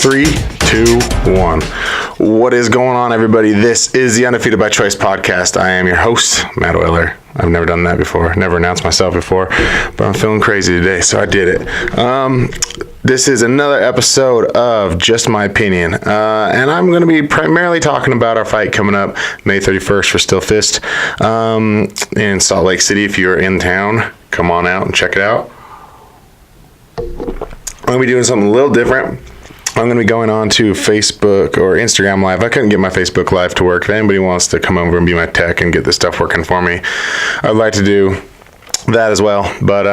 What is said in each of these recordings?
3, 2, 1. What is going on, everybody? This is the Undefeated by Choice podcast. I am your host, Matt Euler. I've never done that before, never announced myself before, but I'm feeling crazy today, so I did it. This is another episode of Just My Opinion, and I'm going to be primarily talking about our fight coming up May 31st for Still Fist in Salt Lake City. If you're in town, come on out and check it out. I'm going to be doing something a little different. I'm going to be going on to Facebook or Instagram Live. I couldn't get my Facebook Live to work. If anybody wants to come over and be my tech and get this stuff working for me, I'd like to do that as well. But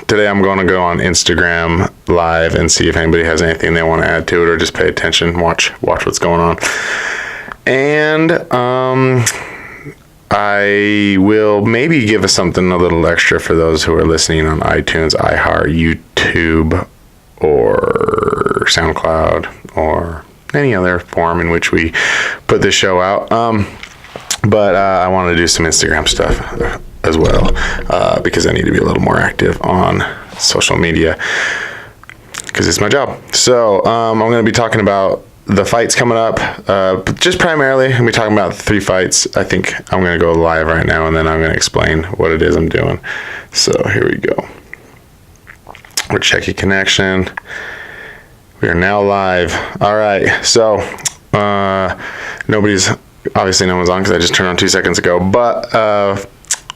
today I'm going to go on Instagram Live and see if anybody has anything they want to add to it, or just pay attention, watch what's going on. And I will maybe give us something a little extra for those who are listening on iTunes, iHeart, YouTube, or SoundCloud, or any other form in which we put this show out. But I want to do some Instagram stuff as well, because I need to be a little more active on social media, because it's my job. So I'm going to be talking about the fights coming up, but just primarily I'm going to be talking about 3 fights. I think I'm going to go live right now, and then I'm going to explain what it is I'm doing. So here we go. We're checking connection. We are now live. All right. So no one's on because I just turned on 2 seconds ago. But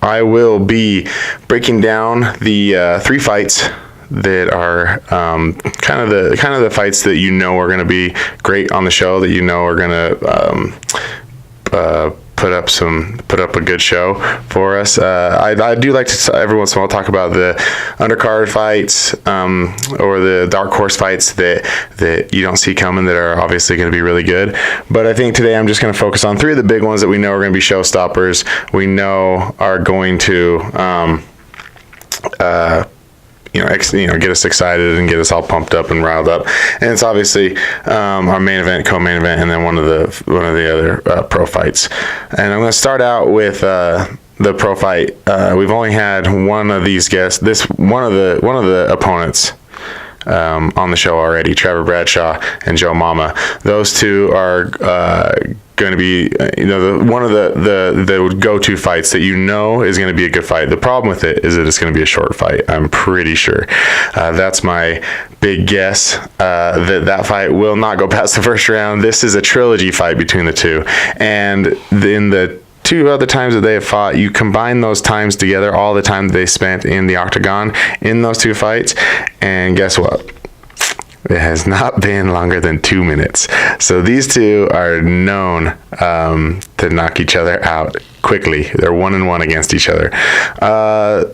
I will be breaking down the 3 fights that are kind of the fights that you know are going to be great on the show, that you know are going to put up a good show for us. I do like to every once in a while talk about the undercard fights, or the dark horse fights that you don't see coming, that are obviously going to be really good. But I think today I'm just going to focus on 3 of the big ones that we know are going to be showstoppers. We know are going to get us excited and get us all pumped up and riled up. And it's obviously our main event, co-main event, and then one of the other pro fights. And I'm going to start out with the pro fight. We've only had one of these guests. One of the opponents on the show already, Trevor Bradshaw and Joe Mama. Those two are going to be one of the go-to fights that you know is going to be a good fight. The problem with it is that it's going to be a short fight, I'm pretty sure. That's my big guess, that fight will not go past the first round. This is a trilogy fight between the two, and in the 2 other times that they have fought, you combine those times together, all the time that they spent in the octagon in those 2 fights, and guess what? It has not been longer than 2 minutes. So these 2 are known to knock each other out quickly. They're 1-1 against each other.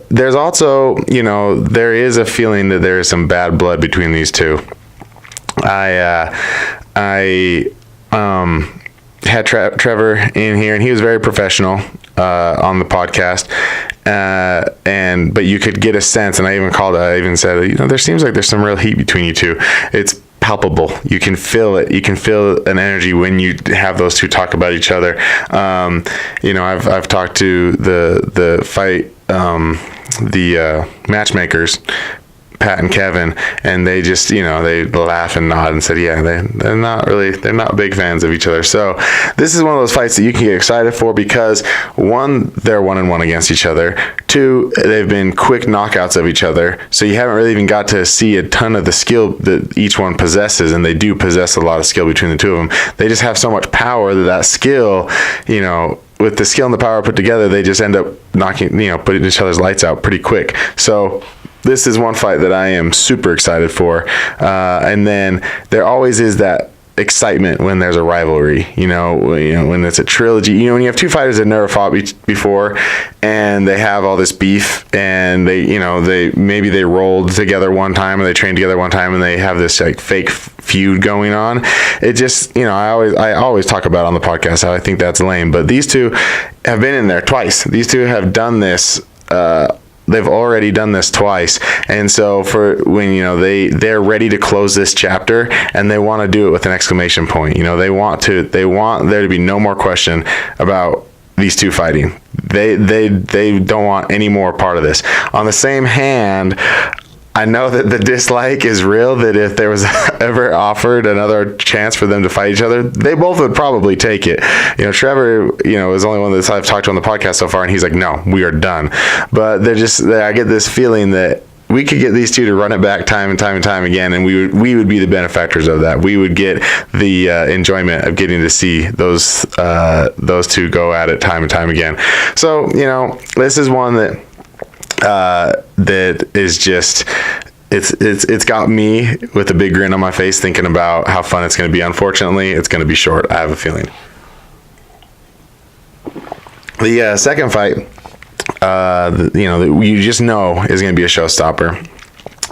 There's also, there is a feeling that there is some bad blood between these 2. I had Trevor in here, and he was very professional on the podcast, but you could get a sense, and I even said, there seems like there's some real heat between you 2. It's palpable. You can feel it. You can feel an energy when you have those 2 talk about each other. I've talked to the fight, the matchmakers, Pat and Kevin, and they just, they laugh and nod and said, yeah, they're not big fans of each other. So this is one of those fights that you can get excited for, because 1, they're 1-1 against each other. 2, they've been quick knockouts of each other. So you haven't really even got to see a ton of the skill that each one possesses, and they do possess a lot of skill between the 2 of them. They just have so much power that skill, with the skill and the power put together, they just end up knocking, putting each other's lights out pretty quick. So this is one fight that I am super excited for. And then there always is that excitement when there's a rivalry, when it's a trilogy, when you have 2 fighters that never fought before, and they have all this beef, and they rolled together one time, or they trained together one time, and they have this like fake feud going on. It just, I always talk about on the podcast how I think that's lame, but these 2 have been in there twice. These 2 have done this, they've already done this twice, and so for when they're ready to close this chapter, and they want to do it with an exclamation point. They want there to be no more question about these 2 fighting. They don't want any more part of this. On the same hand, I know that the dislike is real, that if there was ever offered another chance for them to fight each other, they both would probably take it. Trevor, is the only one that I've talked to on the podcast so far, and he's like, no, we are done. But I get this feeling that we could get these two to run it back time and time and time again, and we would be the benefactors of that. We would get the enjoyment of getting to see those two go at it time and time again. So, this is one that is just, it's got me with a big grin on my face thinking about how fun it's going to be. Unfortunately, it's going to be short, I have a feeling. The second fight, that you just know is going to be a showstopper,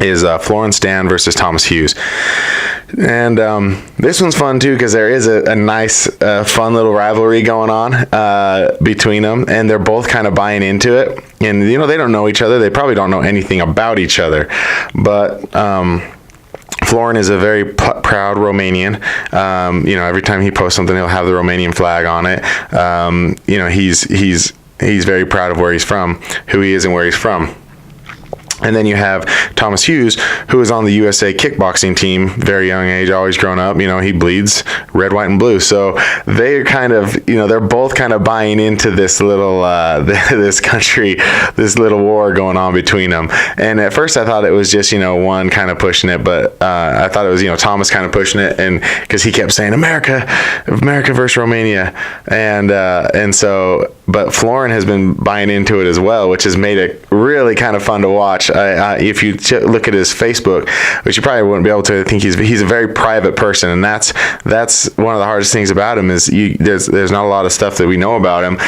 is Florin Stan versus Thomas Hughes. And this one's fun too, because there is a nice fun little rivalry going on between them, and they're both kind of buying into it. And they don't know each other, they probably don't know anything about each other, but Florin is a very proud Romanian. Every time he posts something, he'll have the Romanian flag on it. He's very proud of where he's from, who he is, and where he's from. And then you have Thomas Hughes, who is on the USA kickboxing team, very young age, always grown up. He bleeds red, white, and blue. So they're kind of, they're both kind of buying into this little, this little war going on between them. And at first I thought it was just, one kind of pushing it, but I thought it was, Thomas kind of pushing it, and because he kept saying America versus Romania, and so. But Florin has been buying into it as well, which has made it really kind of fun to watch. If you look at his Facebook, which you probably wouldn't be able to, I think he's a very private person, and that's one of the hardest things about him is there's not a lot of stuff that we know about him.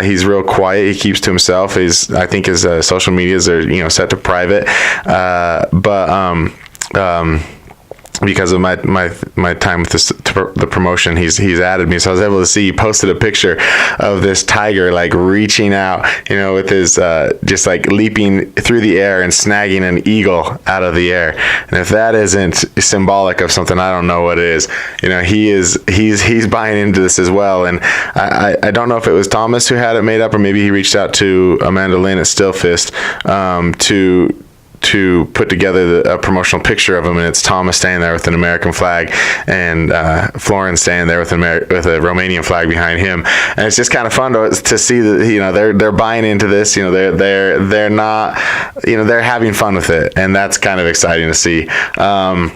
He's real quiet. He keeps to himself. I think his social medias are set to private, because of my time with the promotion, he's added me, so I was able to see he posted a picture of this tiger like reaching out, with his just like leaping through the air and snagging an eagle out of the air. And if that isn't symbolic of something, I don't know what is. He's buying into this as well. And I don't know if it was Thomas who had it made up, or maybe he reached out to Amanda Lynn at Stillfist to put together a promotional picture of him, and it's Thomas standing there with an American flag, and Florin standing there with a Romanian flag behind him. And it's just kind of fun to see that they're buying into this. They're not, they're having fun with it, and that's kind of exciting to see. And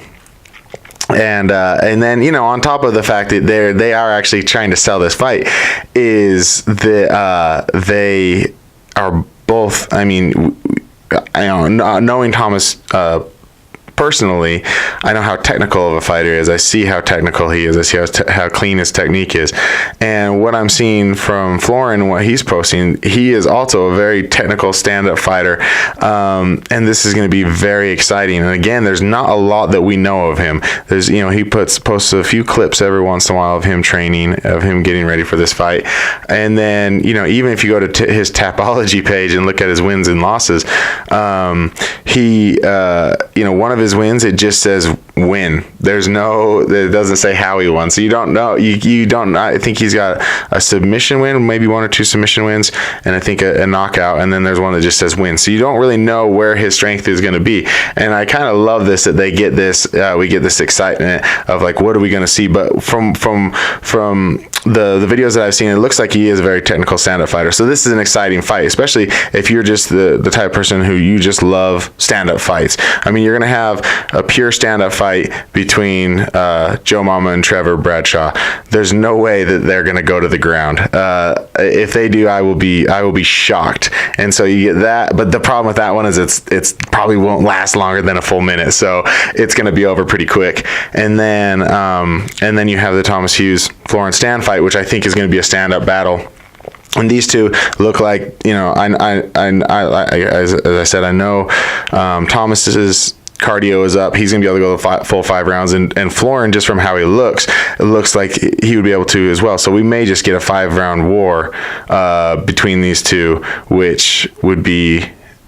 then on top of the fact that they are actually trying to sell this fight, is that they are both. I mean, knowing Thomas personally, I know how technical of a fighter he is. I see how technical he is. I see how clean his technique is. And what I'm seeing from Florin and what he's posting, he is also a very technical stand-up fighter. And this is going to be very exciting. And again, there's not a lot that we know of him. There's, he posts a few clips every once in a while of him training, of him getting ready for this fight. And then, even if you go to his Tapology page and look at his wins and losses, one of his wins, it just says win. It doesn't say how he won. So you don't know. You don't. I think he's got a submission win, maybe one or two submission wins, and I think a knockout. And then there's one that just says win. So you don't really know where his strength is going to be. And I kind of love this, that they get this. We get this excitement of like, what are we going to see? But from the videos that I've seen, it looks like he is a very technical stand-up fighter. So this is an exciting fight, especially if you're just the type of person who you just love stand-up fights. I mean, you're going to have a pure stand-up fight between Joe Mama and Trevor Bradshaw. There's no way that they're going to go to the ground. If they do, I will be shocked. And so you get that. But the problem with that one is it's probably won't last longer than a full minute. So it's going to be over pretty quick. And then you have the Thomas Hughes Florin Stan fight, which I think is going to be a stand-up battle. And these two look like, as I said, I know Thomas's cardio is up. He's going to be able to go the full 5 rounds. And Florin, just from how he looks, it looks like he would be able to as well. So we may just get a 5-round war between these two, which would be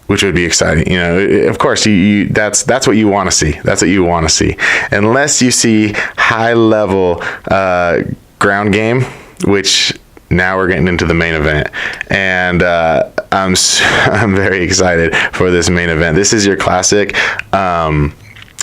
exciting. Of course, that's what you want to see. That's what you want to see. Unless you see high level ground game, which now we're getting into the main event, and I'm very excited for this main event. This is your classic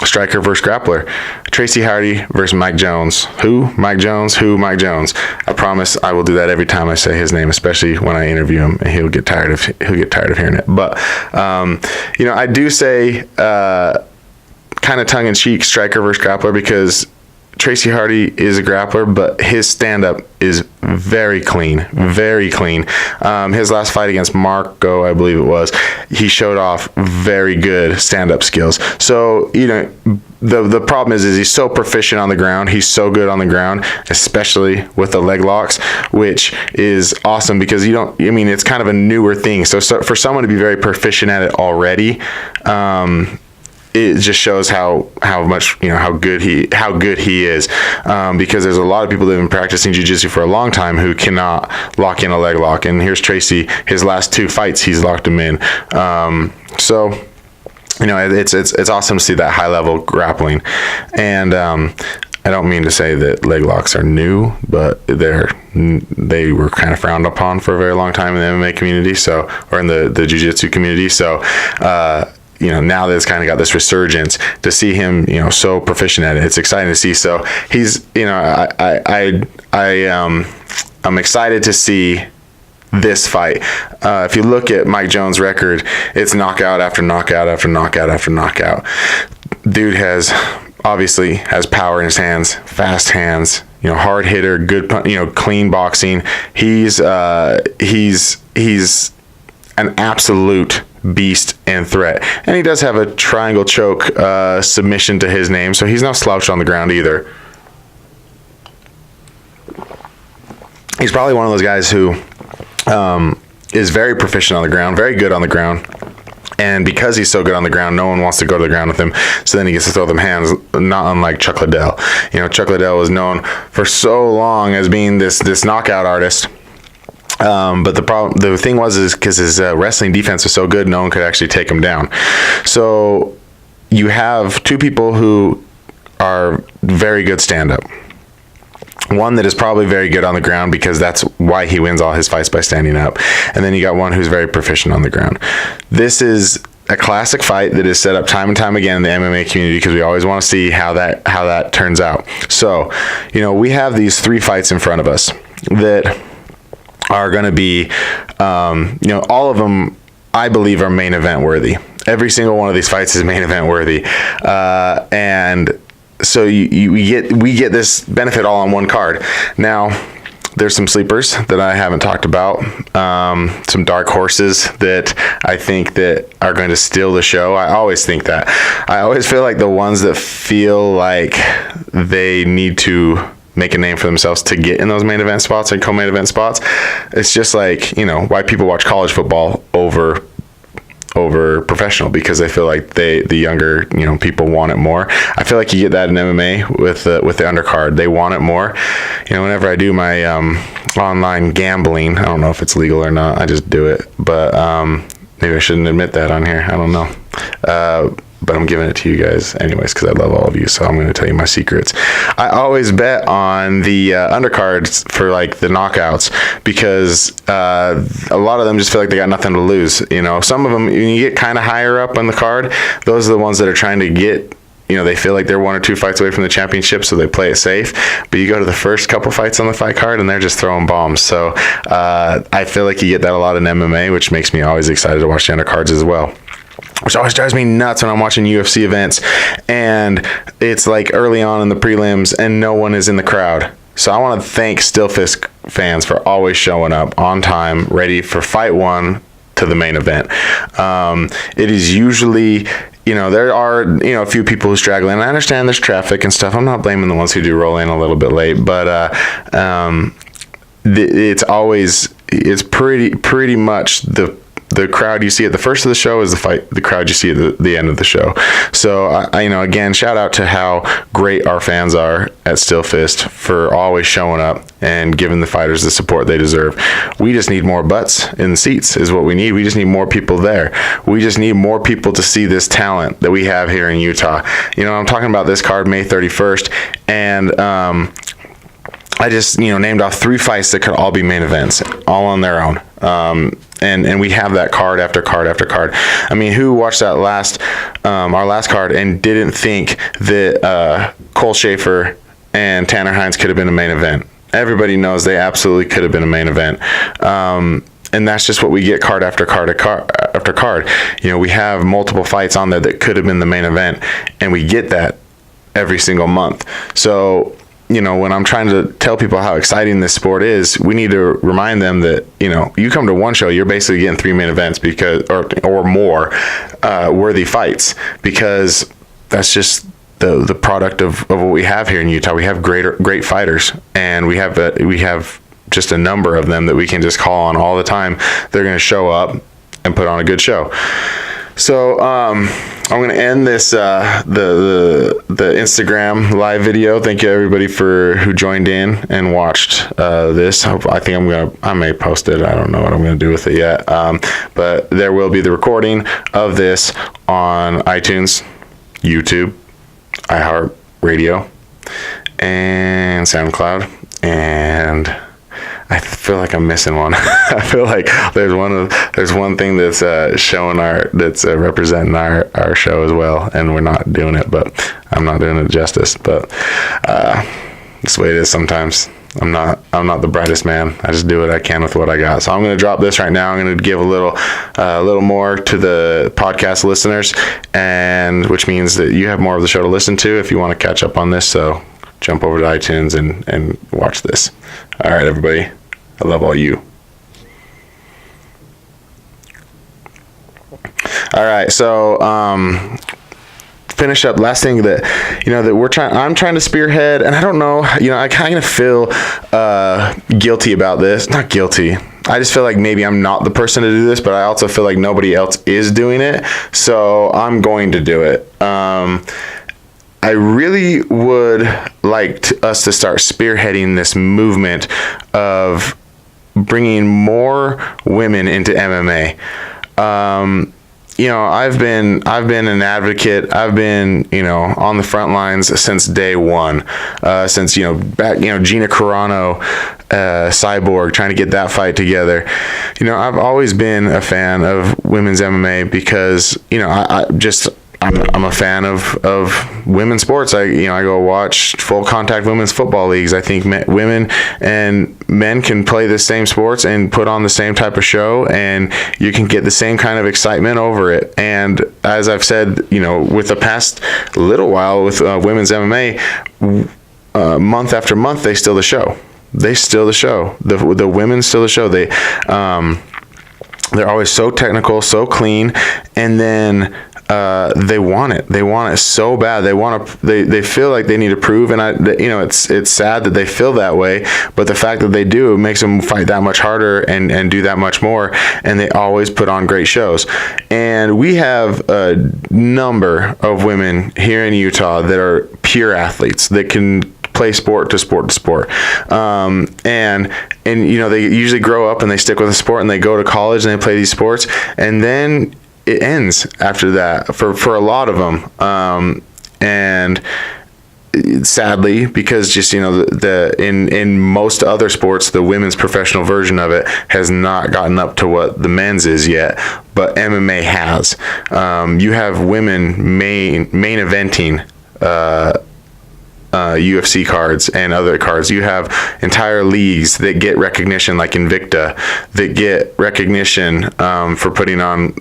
striker versus grappler. Tracy Hardy versus Mike Jones. Who? Mike Jones. Who? Mike Jones. I promise I will do that every time I say his name, especially when I interview him, and he'll get tired of hearing it. But I do say kind of tongue in cheek striker versus grappler, because Tracy Hardy is a grappler, but his stand-up is very clean, very clean. His last fight against Marco, I believe it was, he showed off very good stand-up skills. So, the problem is he's so proficient on the ground. He's so good on the ground, especially with the leg locks, which is awesome because it's kind of a newer thing. So for someone to be very proficient at it already, it just shows how much how good he is, because there's a lot of people that have been practicing jiu-jitsu for a long time who cannot lock in a leg lock, and here's Tracy. His last 2 fights he's locked them in. So it's awesome to see that high level grappling, and I don't mean to say that leg locks are new, but they were kind of frowned upon for a very long time in the MMA community, or in the jiu-jitsu community. So now that it's kind of got this resurgence, to see him, so proficient at it, it's exciting to see. So he's, I'm excited to see this fight. If you look at Mike Jones' record, it's knockout after knockout after knockout after knockout. Dude obviously has power in his hands, fast hands, hard hitter, good, clean boxing. He's an absolute beast and threat, and he does have a triangle choke submission to his name, so he's not slouched on the ground either. He's probably one of those guys who is very proficient on the ground, very good on the ground, and because he's so good on the ground, no one wants to go to the ground with him, so then he gets to throw them hands, not unlike Chuck Liddell. Chuck Liddell was known for so long as being this knockout artist. But the thing was because his wrestling defense was so good, no one could actually take him down. So you have 2 people who are very good stand-up. One that is probably very good on the ground, because that's why he wins all his fights, by standing up. And then you got one who's very proficient on the ground. This is a classic fight that is set up time and time again in the MMA community, because we always want to see how that turns out. So, we have these 3 fights in front of us that are going to be, all of them, I believe, are main event worthy. Every single one of these fights is main event worthy. And so we get this benefit all on one card. Now, there's some sleepers that I haven't talked about, some dark horses that I think that are going to steal the show. I always think that. I always feel like the ones that feel like they need to make a name for themselves to get in those main event spots and co-main event spots. It's just like, why people watch college football over professional, because they feel like the younger, people want it more. I feel like you get that in MMA with the undercard. They want it more. Whenever I do my online gambling, I don't know if it's legal or not. I just do it. But maybe I shouldn't admit that on here. I don't know. But I'm giving it to you guys anyways, because I love all of you, so I'm going to tell you my secrets. I always bet on the undercards for like the knockouts, because a lot of them just feel like they got nothing to lose. Some of them, when you get kind of higher up on the card, those are the ones that are trying to get, they feel like they're 1 or 2 fights away from the championship, so they play it safe. But you go to the first couple fights on the fight card, and they're just throwing bombs. So I feel like you get that a lot in MMA, which makes me always excited to watch the undercards as well. Which always drives me nuts when I'm watching UFC events and it's like early on in the prelims and no one is in the crowd. So I want to thank Still Fist fans for always showing up on time, ready for fight 1 to the main event. It is usually, there are, a few people who straggle in. I understand there's traffic and stuff. I'm not blaming the ones who do roll in a little bit late, but it's pretty much the crowd you see at the first of the show is the crowd you see at the end of the show. So again, shout out to how great our fans are at Still Fist for always showing up and giving the fighters the support they deserve. We just need more butts in the seats is what we need. We just need more people there. We just need more people to see this talent that we have here in Utah. I'm talking about this card May 31st, and I just, named off 3 fights that could all be main events, all on their own. And we have that card after card after card. I mean, who watched that our last card and didn't think that Cole Schaefer and Tanner Hines could have been a main event? Everybody knows they absolutely could have been a main event. And that's just what we get card after card after card. We have multiple fights on there that could have been the main event, and we get that every single month. So, when I'm trying to tell people how exciting this sport is, we need to remind them that, you come to one show, you're basically getting 3 main events or more worthy fights, because that's just the product of what we have here in Utah. We have great fighters, and we have just a number of them that we can just call on all the time. They're going to show up and put on a good show. So I'm going to end this the Instagram live video. Thank you everybody who joined in and watched this. I may post it. I don't know what I'm going to do with it yet. But there will be the recording of this on iTunes, YouTube, iHeartRadio, and SoundCloud. And I feel like I'm missing one. I feel like there's one thing that's representing our show as well, and we're not doing it, but I'm not doing it justice. But that's the way it is sometimes. I'm not the brightest man. I just do what I can with what I got. So I'm going to drop this right now. I'm going to give a little more to the podcast listeners, and which means that you have more of the show to listen to if you want to catch up on this. So jump over to iTunes and watch this. All right, everybody. I love all you. All right, so finish up. Last thing that I'm trying to spearhead, and I don't know. I kind of feel guilty about this. Not guilty. I just feel like maybe I'm not the person to do this, but I also feel like nobody else is doing it. So I'm going to do it. I really would like us to start spearheading this movement of bringing more women into MMA. I've been an advocate. I've been, on the front lines since day one. Since back, Gina Carano, Cyborg, trying to get that fight together. I've always been a fan of women's MMA because I'm a fan of women's sports. I go watch full contact women's football leagues. I think women and men can play the same sports and put on the same type of show, and you can get the same kind of excitement over it. And as I've said, with the past little while with women's MMA, month after month, they steal the show. The women steal the show. They're always so technical, so clean, and then they want it. They want it so bad. They feel like they need to prove, and it's sad that they feel that way. But the fact that they do, it makes them fight that much harder and do that much more. And they always put on great shows. And we have a number of women here in Utah that are pure athletes that can play sport to sport. And they usually grow up and they stick with a sport, and they go to college and they play these sports, and then it ends after that for a lot of them. And sadly, because just, in most other sports, the women's professional version of it has not gotten up to what the men's is yet, but MMA has. You have women main eventing, UFC cards and other cards. You have entire leagues that get recognition, like Invicta, that get recognition for putting on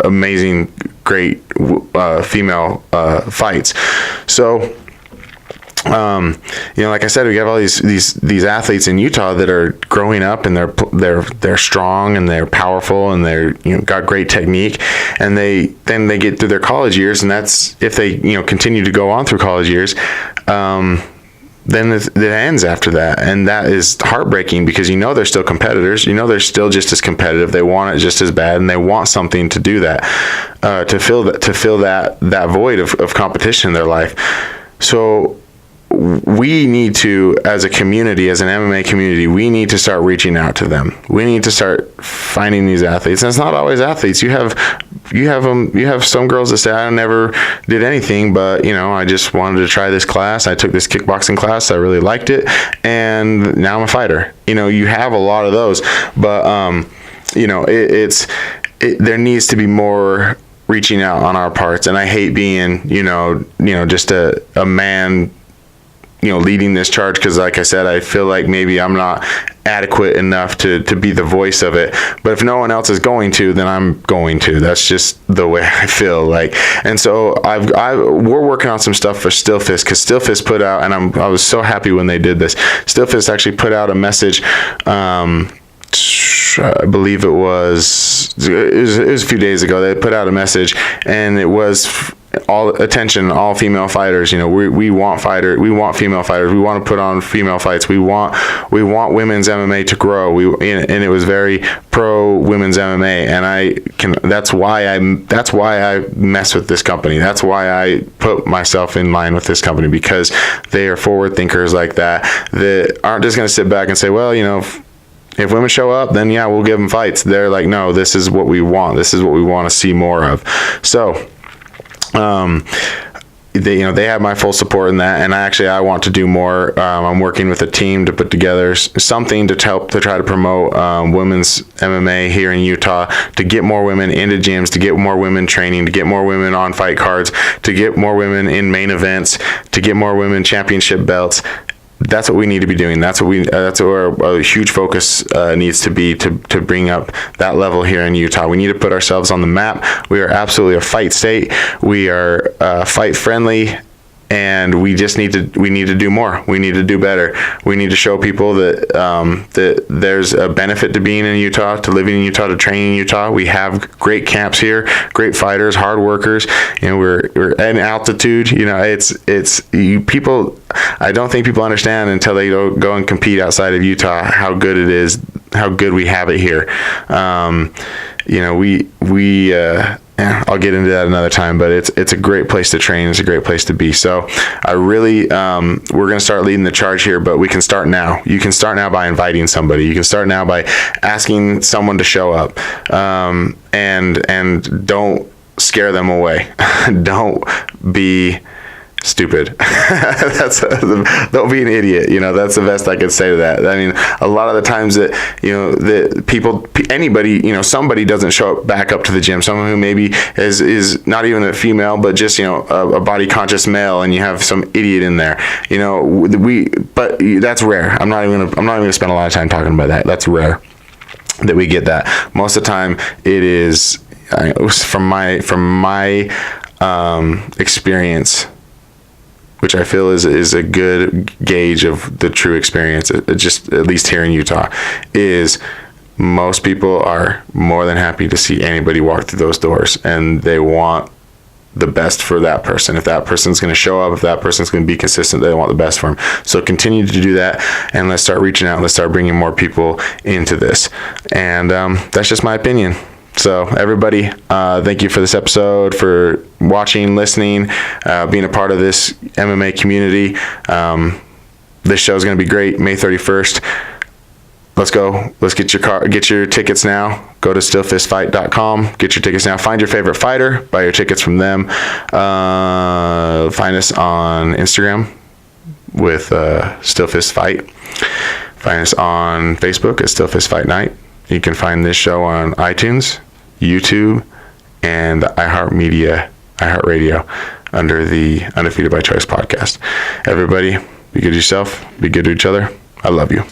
amazing, great female fights. So, like I said, we have all these athletes in Utah that are growing up, and they're strong and they're powerful and they're got great technique, and then they get through their college years, and that's if they continue to go on through college years. Then it ends after that, and that is heartbreaking because they're still competitors. They're still just as competitive. They want it just as bad, and they want something to do that, to fill that void of competition in their life. So we need to, as a community, as an MMA community, we need to start reaching out to them. We need to start finding these athletes. And it's not always athletes. You have some girls that say, I never did anything, but I just wanted to try this class. I took this kickboxing class. I really liked it, and now I'm a fighter. You have a lot of those, but there needs to be more reaching out on our parts. And I hate being just a man leading this charge, because like I said, I feel like maybe I'm not adequate enough to be the voice of it. But if no one else is going to, then I'm going to. That's just the way I feel like. And so we're working on some stuff for Still Fist, because Still Fist put out, and I was so happy when they did this. Still Fist actually put out a message. I believe it was a few days ago. They put out a message, and it was all female fighters. We want female fighters. We want to put on female fights. We want women's MMA to grow. And it was very pro women's MMA, and that's why I mess with this company. That's why I put myself in line with this company, because they are forward thinkers like that aren't just going to sit back and say, well, if women show up, then yeah, we'll give them fights. They're like, no, this is what we want. This is what we want to see more of. So, they have my full support in that, and I want to do more. I'm working with a team to put together something to help to try to promote women's MMA here in Utah, to get more women into gyms, to get more women training, to get more women on fight cards, to get more women in main events, to get more women championship belts. That's what we need to be doing. That's where a huge focus needs to be, to bring up that level here in Utah. We need to put ourselves on the map. We are absolutely a fight state. We are fight friendly, and we need to do more. We need to do better. We need to show people that there's a benefit to being in Utah, to living in Utah, to training in Utah. We have great camps here, great fighters, hard workers. We're in altitude. People. I don't think people understand until they go and compete outside of Utah how good it is, how good we have it here. I'll get into that another time, but it's a great place to train. It's a great place to be. So I really, we're going to start leading the charge here, but we can start now. You can start now by inviting somebody. You can start now by asking someone to show up, and don't scare them away. Don't be stupid. Don't be an idiot. That's the best I could say to that. I mean, a lot of the times that somebody doesn't show up back up to the gym. Someone who maybe is not even a female, but just a body conscious male, and you have some idiot in there. But that's rare. I'm not even gonna spend a lot of time talking about that. That's rare that we get that. Most of the time, it is from my experience, which I feel is a good gauge of the true experience, just at least here in Utah, is most people are more than happy to see anybody walk through those doors, and they want the best for that person. If that person's going to show up, if that person's going to be consistent, they want the best for them. So continue to do that, and let's start reaching out. Let's start bringing more people into this. And that's just my opinion. So everybody, thank you for this episode, for watching, listening, being a part of this MMA community. This show is going to be great. May 31st. Let's go. Let's get your tickets now. Go to stillfistfight.com. Get your tickets now. Find your favorite fighter. Buy your tickets from them. Find us on Instagram with Stillfistfight. Find us on Facebook at Stillfistfight Night. You can find this show on iTunes, YouTube, and iHeartRadio under the Undefeated by Choice podcast. Everybody, be good to yourself. Be good to each other. I love you.